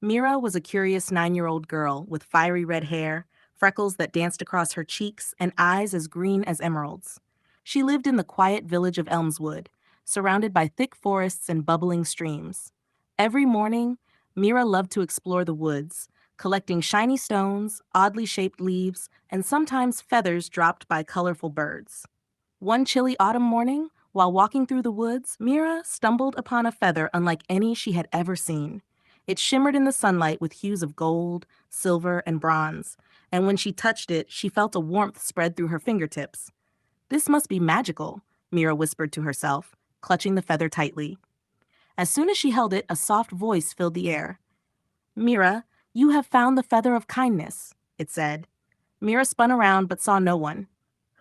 Mira was a curious 9-year-old girl with fiery red hair, freckles that danced across her cheeks, and eyes as green as emeralds. She lived in the quiet village of Elmswood, surrounded by thick forests and bubbling streams. Every morning, Mira loved to explore the woods, collecting shiny stones, oddly shaped leaves, and sometimes feathers dropped by colorful birds. One chilly autumn morning, while walking through the woods, Mira stumbled upon a feather unlike any she had ever seen. It shimmered in the sunlight with hues of gold, silver, and bronze, and when she touched it, she felt a warmth spread through her fingertips. This must be magical, Mira whispered to herself, clutching the feather tightly. As soon as she held it, a soft voice filled the air. Mira, you have found the feather of kindness, it said. Mira spun around but saw no one.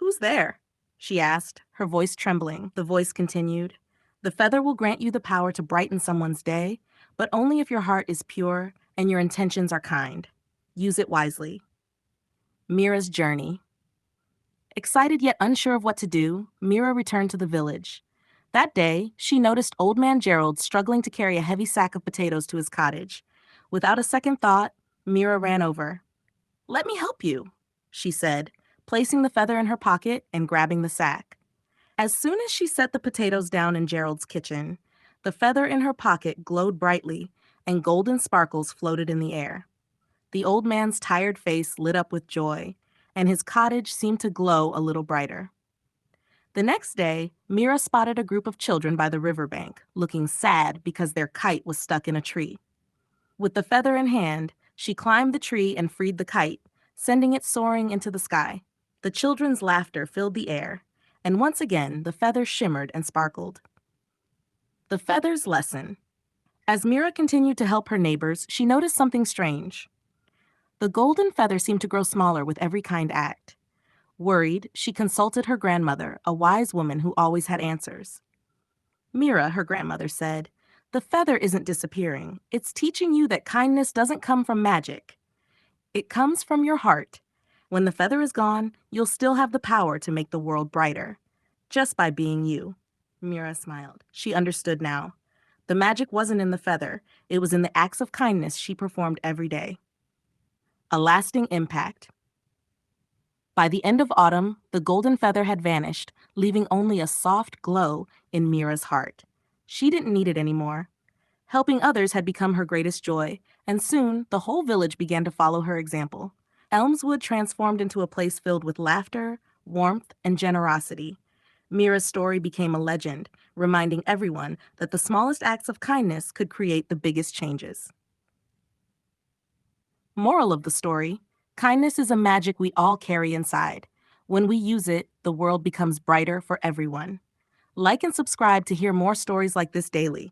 Who's there? She asked, her voice trembling. The voice continued. The feather will grant you the power to brighten someone's day, but only if your heart is pure and your intentions are kind. Use it wisely. Mira's journey. Excited yet unsure of what to do, Mira returned to the village. That day, she noticed Old Man Gerald struggling to carry a heavy sack of potatoes to his cottage. Without a second thought, Mira ran over. Let me help you, she said, placing the feather in her pocket and grabbing the sack. As soon as she set the potatoes down in Gerald's kitchen, the feather in her pocket glowed brightly, and golden sparkles floated in the air. The old man's tired face lit up with joy, and his cottage seemed to glow a little brighter. The next day, Mira spotted a group of children by the riverbank, looking sad because their kite was stuck in a tree. With the feather in hand, she climbed the tree and freed the kite, sending it soaring into the sky. The children's laughter filled the air, and once again the feather shimmered and sparkled. The feather's lesson. As Mira continued to help her neighbors, she noticed something strange. The golden feather seemed to grow smaller with every kind act. Worried, she consulted her grandmother, a wise woman who always had answers. Mira, her grandmother said, the feather isn't disappearing. It's teaching you that kindness doesn't come from magic. It comes from your heart. When the feather is gone, you'll still have the power to make the world brighter, just by being you. Mira smiled. She understood now. The magic wasn't in the feather. It was in the acts of kindness she performed every day. A lasting impact. By the end of autumn, the golden feather had vanished, leaving only a soft glow in Mira's heart. She didn't need it anymore. Helping others had become her greatest joy, and soon the whole village began to follow her example. Elmswood transformed into a place filled with laughter, warmth, and generosity. Mira's story became a legend, reminding everyone that the smallest acts of kindness could create the biggest changes. Moral of the story: kindness is a magic we all carry inside. When we use it, the world becomes brighter for everyone. Like and subscribe to hear more stories like this daily.